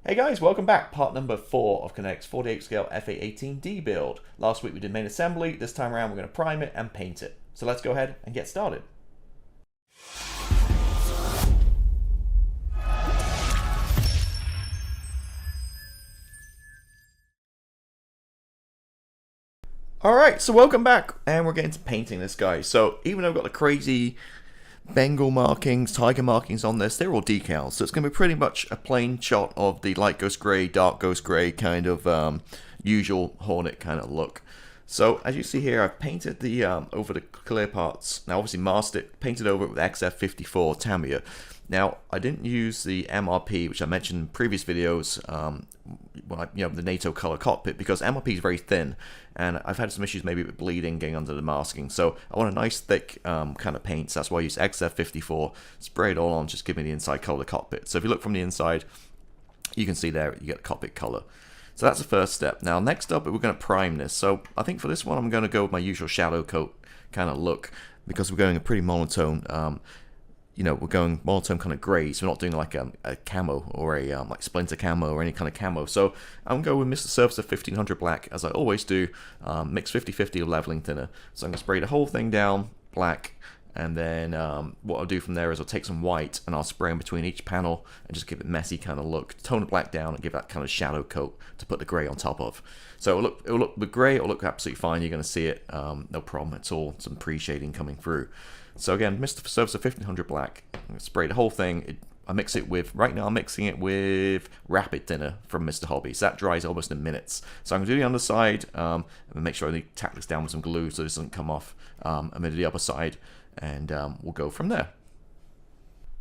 Hey guys, welcome back. Part number 4 of Kinetic's 48 scale F-A-18D build. Last week we did main assembly. This time around we're going to prime it and paint it. So let's go ahead and get started. Alright, so welcome back, and we're getting to painting this guy. So even though I've got the crazy Bengal markings, tiger markings on this, they're all decals. So it's going to be pretty much a plain shot of the light ghost grey, dark ghost grey kind of usual Hornet kind of look. So as you see here, I've painted the over the clear parts. Now obviously masked it, painted over it with XF54 Tamiya. Now I didn't use the MRP, which I mentioned in previous videos, the NATO color cockpit, because MRP is very thin, and I've had some issues maybe with bleeding getting under the masking. So I want a nice thick kind of paint. So that's why I use XF54, spray it all on, just give me the inside color of the cockpit. So if you look from the inside, you can see there you get the cockpit color. So that's the first step. Now next up, we're going to prime this. So I think for this one, I'm going to go with my usual shadow coat kind of look, because we're going a pretty monotone. We're going monotone kind of grey, so we're not doing like a camo or a like splinter camo or any kind of camo. So I'm going with Mr. Surfacer 1500 black, as I always do, mix 50-50 of leveling thinner. So I'm going to spray the whole thing down black, and then what I'll do from there is I'll take some white and I'll spray in between each panel and just give it a messy kind of look, tone the black down and give that kind of shadow coat to put the grey on top of. So it'll look the grey, it'll look absolutely fine. You're going to see it, no problem at all. Some pre-shading coming through. So again, Mr. Surfacer 1500 black, I'm going to spray the whole thing. I mix it with, right now I'm mixing it with Rapid Thinner from Mr. Hobby. So that dries almost in minutes. So I'm going to do the underside and make sure I tack this down with some glue so this doesn't come off. I'm going to do the upper side, and we'll go from there.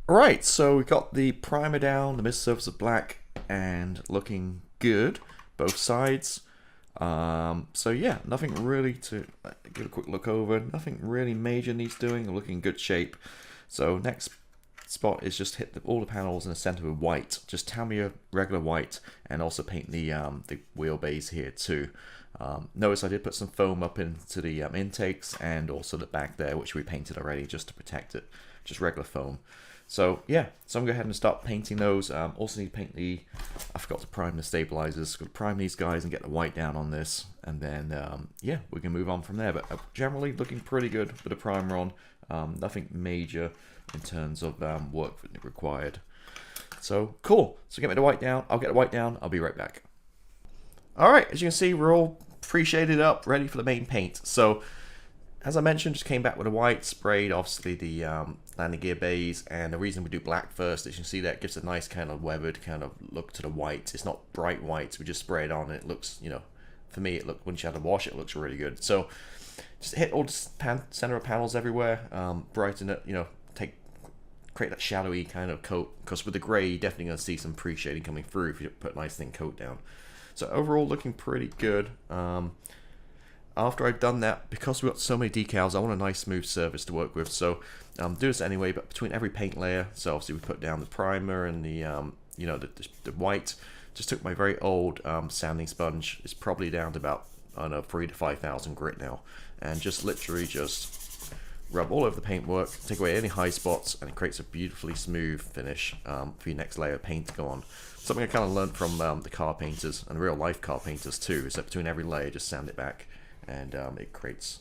Alright, so we've got the primer down, the Mr. Surfacer black, and looking good, both sides. So yeah, nothing really to give a quick look over. Nothing really major needs doing. Looking in good shape. So next spot is just hit all the panels in the center with white, just Tamiya regular white, and also paint the wheelbase here too. Notice I did put some foam up into the intakes and also the back there, which we painted already just to protect it, just regular foam. So yeah, so I'm going to go ahead and start painting those. Also need to paint I forgot to prime the stabilizers. Got to prime these guys and get the white down on this, and then yeah, we can move on from there. But generally looking pretty good with the primer on. Nothing major in terms of work required. So cool. So get me the white down. I'll get the white down. I'll be right back. All right, as you can see, we're all pre-shaded up, ready for the main paint. So as I mentioned, just came back with a white, sprayed obviously the landing gear bays, and the reason we do black first, as you can see, that gives a nice kind of weathered kind of look to the white. It's not bright white, we just spray it on and it looks, for me, when you have to wash it, it looks really good. So just hit all the center of panels everywhere, brighten it, create that shadowy kind of coat, because with the grey, you're definitely going to see some pre-shading coming through if you put a nice thin coat down. So overall, looking pretty good. After I've done that, because we've got so many decals, I want a nice smooth surface to work with. So do this anyway, but between every paint layer, so obviously we put down the primer and the the white. Just took my very old sanding sponge. It's probably down to about, I don't know, 3,000 to 5,000 grit now, and just literally just rub all over the paintwork, take away any high spots, and it creates a beautifully smooth finish for your next layer of paint to go on. Something I kind of learned from the car painters and real life car painters too, is that between every layer, just sand it back. And it creates,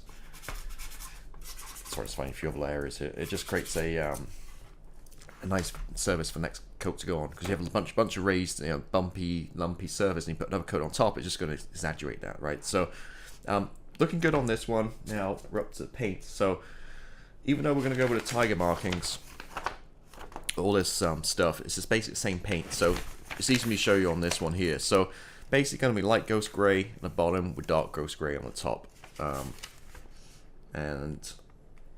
sorry, it's finding a few other layers here. It just creates a nice surface for the next coat to go on, because you have a bunch of raised, bumpy, lumpy surface, and you put another coat on top. It's just going to exaggerate that, right? So, looking good on this one. Now we're up to the paint. So, even though we're going to go with the tiger markings, all this stuff, it's just basically the same paint. So it's easy for me to show you on this one here. So basically going to be light ghost grey on the bottom with dark ghost grey on the top, and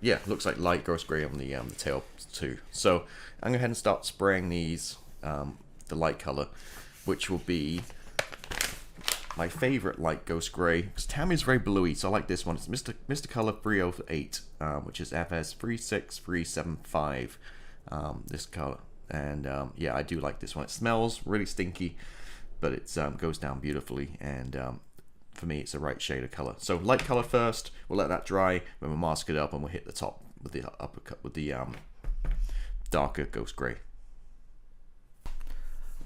yeah, looks like light ghost grey on the tail too. So I'm going to go ahead and start spraying these the light color, which will be my favorite light ghost grey, because Tamiya is very bluey, so I like this one. It's Mr. Color 308, which is FS 36375, this color, and yeah, I do like this one. It smells really stinky, but it goes down beautifully, and for me it's the right shade of color. So light color first, we'll let that dry, then we'll mask it up, and we'll hit the top with the uppercut with the darker ghost gray.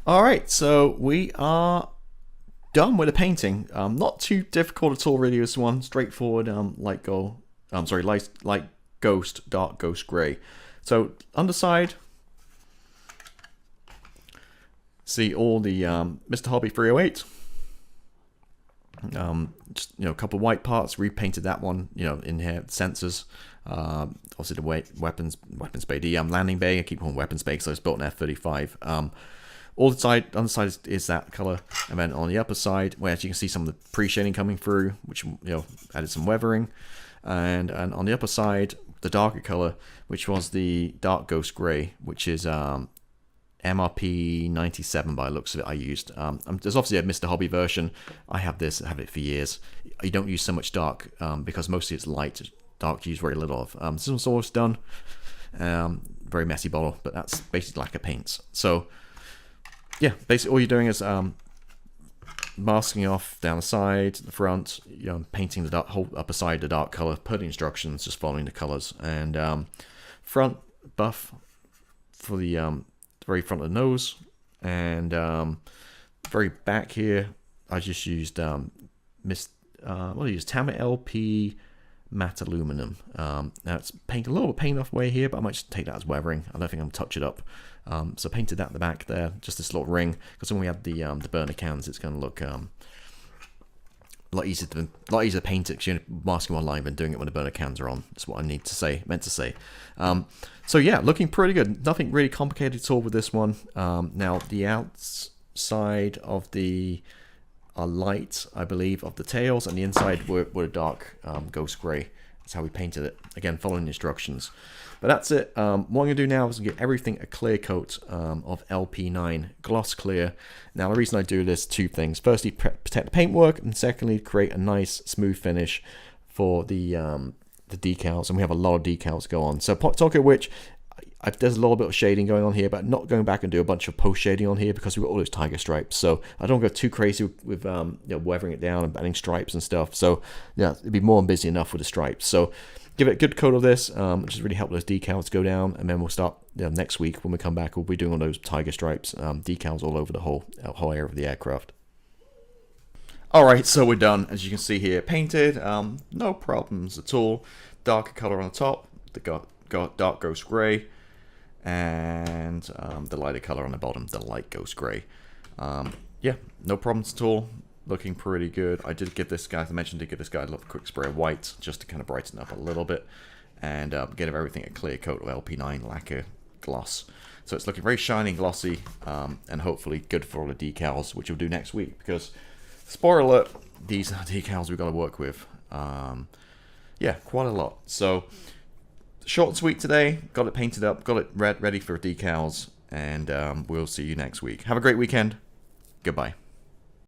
Alright, so we are done with the painting. Not too difficult at all really, this one. Straightforward, light gold. Sorry, light ghost, dark ghost grey. So underside, see all the Mr. Hobby 308. Just a couple of white parts, repainted that one. In here sensors. Obviously the weapons bay, the landing bay. I keep calling weapons bay because I was built an F-35. All the underside is that color, and then on the upper side, where as you can see some of the pre-shading coming through, which added some weathering, and on the upper side, the darker color, which was the dark ghost gray, which is MRP 97 by the looks of it. I used. There's obviously a Mr. Hobby version. I have it for years. You don't use so much dark because mostly it's light. Dark you use very little of. This one's almost done. Very messy bottle, but that's basically lacquer paints. So yeah, basically all you're doing is masking off down the side, the front, painting the whole upper side the dark color, putting instructions, just following the colors, and front buff for the very front of the nose, and very back here I just used what do I use? Tama LP matte aluminum. Now it's painted a little paint off way here, but I might just take that as weathering. I don't think I'm gonna touch it up. So painted that at the back there, just this little ring, because when we have the burner cans, it's going to look a lot easier to paint it, because you're masking one line than doing it when the burner cans are on. That's what I meant to say. So yeah, looking pretty good. Nothing really complicated at all with this one. Now the outside of the light, I believe, of the tails, and the inside were a dark ghost grey. That's how we painted it. Again, following the instructions. But that's it. What I'm going to do now is give everything a clear coat of LP9 gloss clear. Now the reason I do this, two things. Firstly, protect the paintwork, and secondly, create a nice smooth finish for the decals. And we have a lot of decals go on. So talking of which, there's a little bit of shading going on here, but not going back and do a bunch of post shading on here because we've got all those tiger stripes. So I don't go too crazy with weathering it down and adding stripes and stuff. So yeah, it'd be more than busy enough with the stripes. So give it a good coat of this, which has really helped those decals go down, and then we'll start next week when we come back. We'll be doing all those tiger stripes, decals all over the whole area of the aircraft. Alright, so we're done. As you can see here, painted, no problems at all. Darker color on the top, got dark ghost grey, and the lighter color on the bottom, the light ghost grey. Yeah, no problems at all. Looking pretty good. I did give this guy, as I mentioned, give this guy a little quick spray of white just to kind of brighten up a little bit, and give everything a clear coat of LP9 lacquer gloss. So it's looking very shiny and glossy, and hopefully good for all the decals, which we'll do next week, because spoiler alert, these are decals we've got to work with. Yeah, quite a lot. So short and sweet today. Got it painted up, got it ready for decals, and we'll see you next week. Have a great weekend. Goodbye.